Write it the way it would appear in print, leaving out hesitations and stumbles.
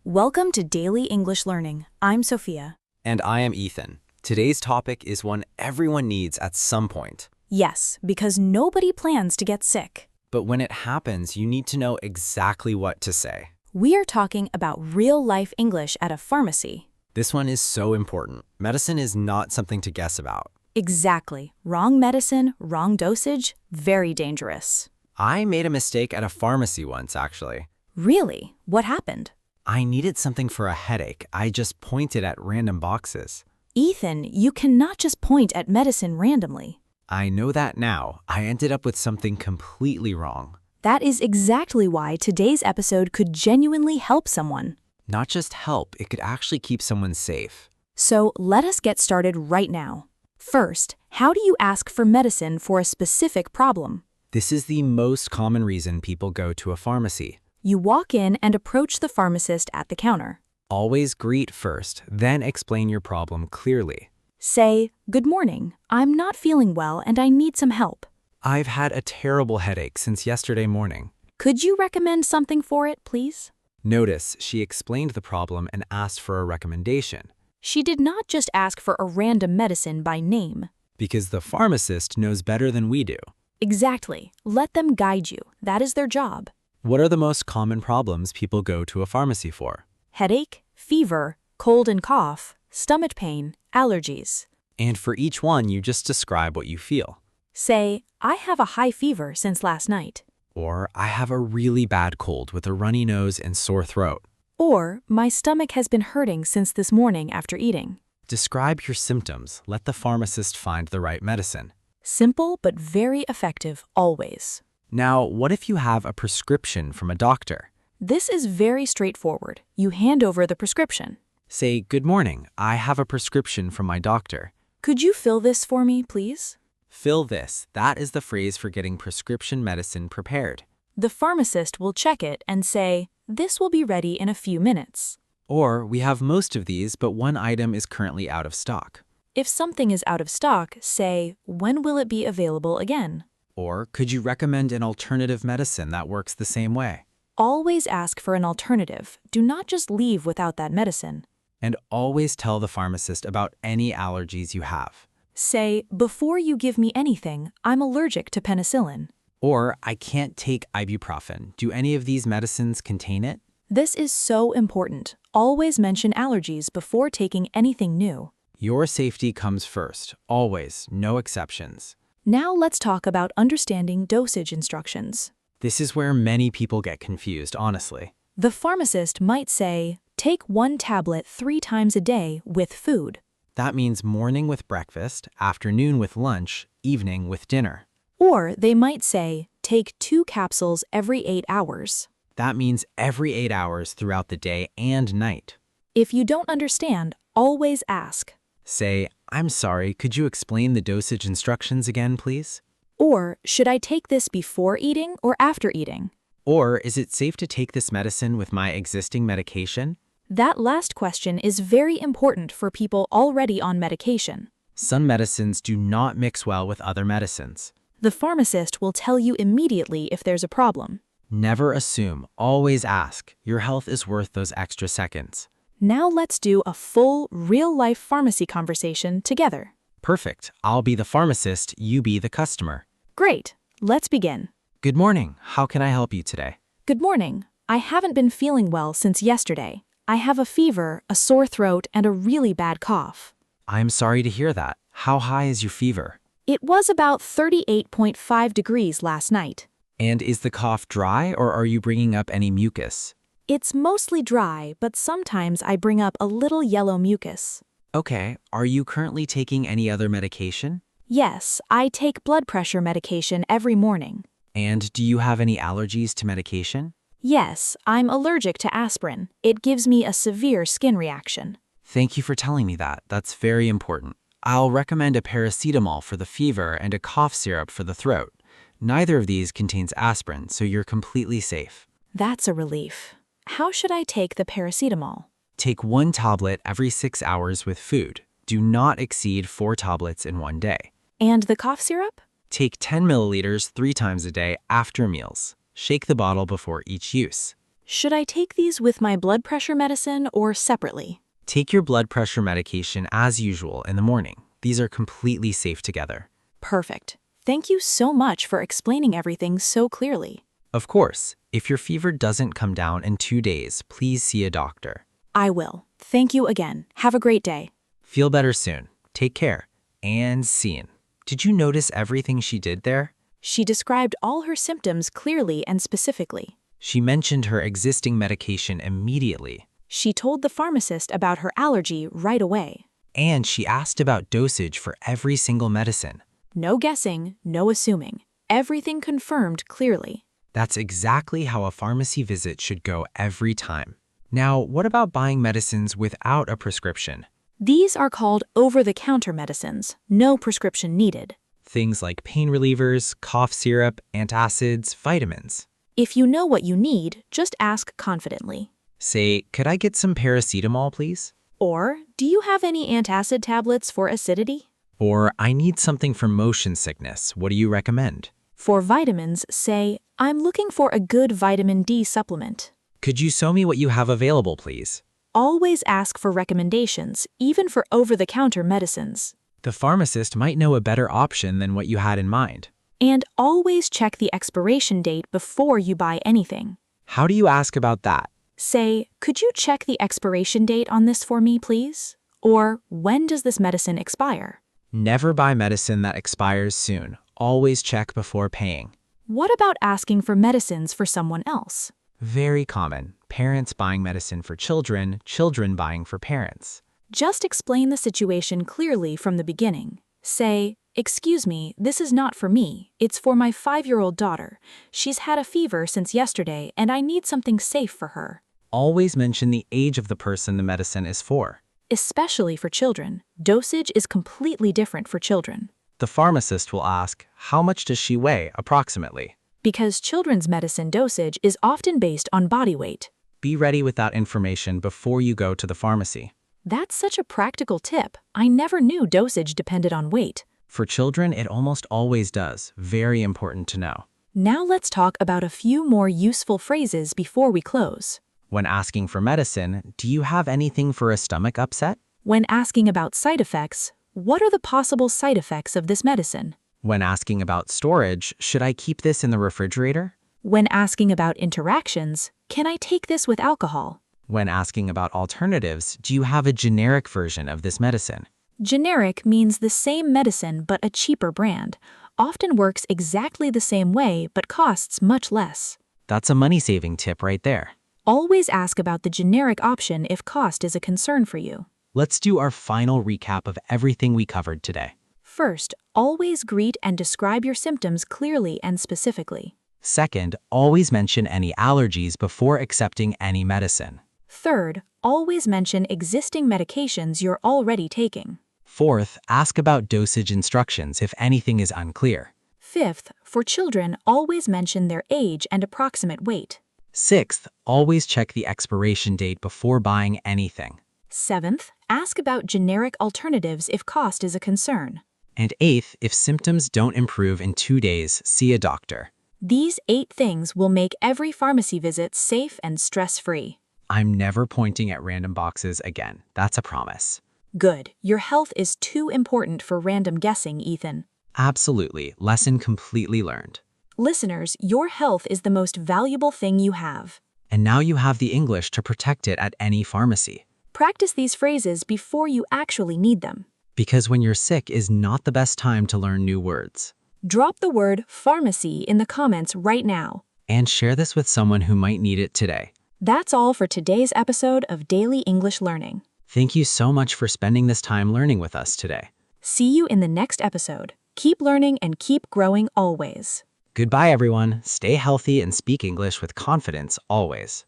Welcome to Daily English Learning. I'm Sophia. And I am Ethan. Today's topic is one everyone needs at some point. Yes, because nobody plans to get sick. But when it happens, you need to know exactly what to say. We are talking about real-life English at a pharmacy. This one is so important. Medicine is not something to guess about. Exactly. Wrong medicine, wrong dosage, very dangerous. I made a mistake at a pharmacy once, actually. Really? What happened? I needed something for a headache. I just pointed at random boxes. Ethan, you cannot just point at medicine randomly. I know that now. I ended up with something completely wrong. That is exactly why today's episode could genuinely help someone. Not just help, it could actually keep someone safe. So let us get started right now. First, how do you ask for medicine for a specific problem? This is the most common reason people go to a pharmacy. You walk in and approach the pharmacist at the counter. Always greet first, then explain your problem clearly. Say, "Good morning. I'm not feeling well and I need some help. I've had a terrible headache since yesterday morning. Could you recommend something for it, please?" Notice she explained the problem and asked for a recommendation. She did not just ask for a random medicine by name. Because the pharmacist knows better than we do. Exactly. Let them guide you. That is their job. What are the most common problems people go to a pharmacy for? Headache, fever, cold and cough, stomach pain, allergies. And for each one, you just describe what you feel. Say, "I have a high fever since last night." Or, I have a really bad cold with a runny nose and sore throat. Or, "My stomach has been hurting since this morning after eating." Describe your symptoms. Let the pharmacist find the right medicine. Simple but very effective always. Now, what if you have a prescription from a doctor? This is very straightforward. You hand over the prescription. Say, "Good morning. I have a prescription from my doctor." "Could you fill this for me, please?" Fill this. That is the phrase for getting prescription medicine prepared. The pharmacist will check it and say, "This will be ready in a few minutes." Or, we have most of these, but one item is currently out of stock. If something is out of stock, say, "When will it be available again?" Or, could you recommend an alternative medicine that works the same way? Always ask for an alternative. Do not just leave without that medicine. And always tell the pharmacist about any allergies you have. Say, "Before you give me anything, I'm allergic to penicillin." Or, I can't take ibuprofen. Do any of these medicines contain it? This is so important. Always mention allergies before taking anything new. Your safety comes first. Always. No exceptions. Now let's talk about understanding dosage instructions. This is where many people get confused, honestly. The pharmacist might say, "Take 1 tablet 3 times a day with food." That means morning with breakfast, afternoon with lunch, evening with dinner. Or they might say, "Take 2 capsules every 8 hours." That means every 8 hours throughout the day and night. If you don't understand, always ask. Say, "I'm sorry, could you explain the dosage instructions again, please?" Or, "Should I take this before eating or after eating?" Or, is it safe to take this medicine with my existing medication? That last question is very important for people already on medication. Some medicines do not mix well with other medicines. The pharmacist will tell you immediately if there's a problem. Never assume, always ask. Your health is worth those extra seconds. Now let's do a full, real-life pharmacy conversation together. Perfect. I'll be the pharmacist, you be the customer. Great. Let's begin. Good morning. How can I help you today? Good morning. I haven't been feeling well since yesterday. I have a fever, a sore throat, and a really bad cough. I'm sorry to hear that. How high is your fever? It was about 38.5 degrees last night. And is the cough dry or are you bringing up any mucus? It's mostly dry, but sometimes I bring up a little yellow mucus. Okay, are you currently taking any other medication? Yes, I take blood pressure medication every morning. And do you have any allergies to medication? Yes, I'm allergic to aspirin. It gives me a severe skin reaction. Thank you for telling me that. That's very important. I'll recommend a paracetamol for the fever and a cough syrup for the throat. Neither of these contains aspirin, so you're completely safe. That's a relief. How should I take the paracetamol? Take 1 tablet every 6 hours with food. Do not exceed 4 tablets in one day. And the cough syrup? Take 10 milliliters 3 times a day after meals. Shake the bottle before each use. Should I take these with my blood pressure medicine or separately? Take your blood pressure medication as usual in the morning. These are completely safe together. Perfect. Thank you so much for explaining everything so clearly. Of course, if your fever doesn't come down in 2 days, please see a doctor. I will. Thank you again. Have a great day. Feel better soon. Take care. And scene. Did you notice everything she did there? She described all her symptoms clearly and specifically. She mentioned her existing medication immediately. She told the pharmacist about her allergy right away. And she asked about dosage for every single medicine. No guessing, no assuming. Everything confirmed clearly. That's exactly how a pharmacy visit should go every time. Now, what about buying medicines without a prescription? These are called over-the-counter medicines, no prescription needed. Things like pain relievers, cough syrup, antacids, vitamins. If you know what you need, just ask confidently. Say, could I get some paracetamol, please? Or, do you have any antacid tablets for acidity? Or, I need something for motion sickness. What do you recommend? For vitamins, say, I'm looking for a good vitamin D supplement. Could you show me what you have available, please? Always ask for recommendations, even for over-the-counter medicines. The pharmacist might know a better option than what you had in mind. And always check the expiration date before you buy anything. How do you ask about that? Say, could you check the expiration date on this for me, please? Or, when does this medicine expire? Never buy medicine that expires soon. Always check before paying. What about asking for medicines for someone else? Very common. Parents buying medicine for children, children buying for parents. Just explain the situation clearly from the beginning. Say, excuse me, this is not for me. It's for my 5-year-old daughter. She's had a fever since yesterday and I need something safe for her. Always mention the age of the person the medicine is for. Especially for children. Dosage is completely different for children. The pharmacist will ask, how much does she weigh, approximately? Because children's medicine dosage is often based on body weight. Be ready with that information before you go to the pharmacy. That's such a practical tip. I never knew dosage depended on weight. For children, it almost always does. Very important to know. Now let's talk about a few more useful phrases before we close. When asking for medicine, do you have anything for a stomach upset? When asking about side effects, what are the possible side effects of this medicine? When asking about storage, should I keep this in the refrigerator? When asking about interactions, can I take this with alcohol? When asking about alternatives, do you have a generic version of this medicine? Generic means the same medicine but a cheaper brand. Often works exactly the same way but costs much less. That's a money-saving tip right there. Always ask about the generic option if cost is a concern for you. Let's do our final recap of everything we covered today. First, always greet and describe your symptoms clearly and specifically. Second, always mention any allergies before accepting any medicine. Third, always mention existing medications you're already taking. Fourth, ask about dosage instructions if anything is unclear. Fifth, for children, always mention their age and approximate weight. Sixth, always check the expiration date before buying anything. Seventh, ask about generic alternatives if cost is a concern. And eighth, if symptoms don't improve in 2 days, see a doctor. These 8 things will make every pharmacy visit safe and stress-free. I'm never pointing at random boxes again. That's a promise. Good. Your health is too important for random guessing, Ethan. Absolutely. Lesson completely learned. Listeners, your health is the most valuable thing you have. And now you have the English to protect it at any pharmacy. Practice these phrases before you actually need them. Because when you're sick is not the best time to learn new words. Drop the word pharmacy in the comments right now. And share this with someone who might need it today. That's all for today's episode of Daily English Learning. Thank you so much for spending this time learning with us today. See you in the next episode. Keep learning and keep growing always. Goodbye, everyone. Stay healthy and speak English with confidence always.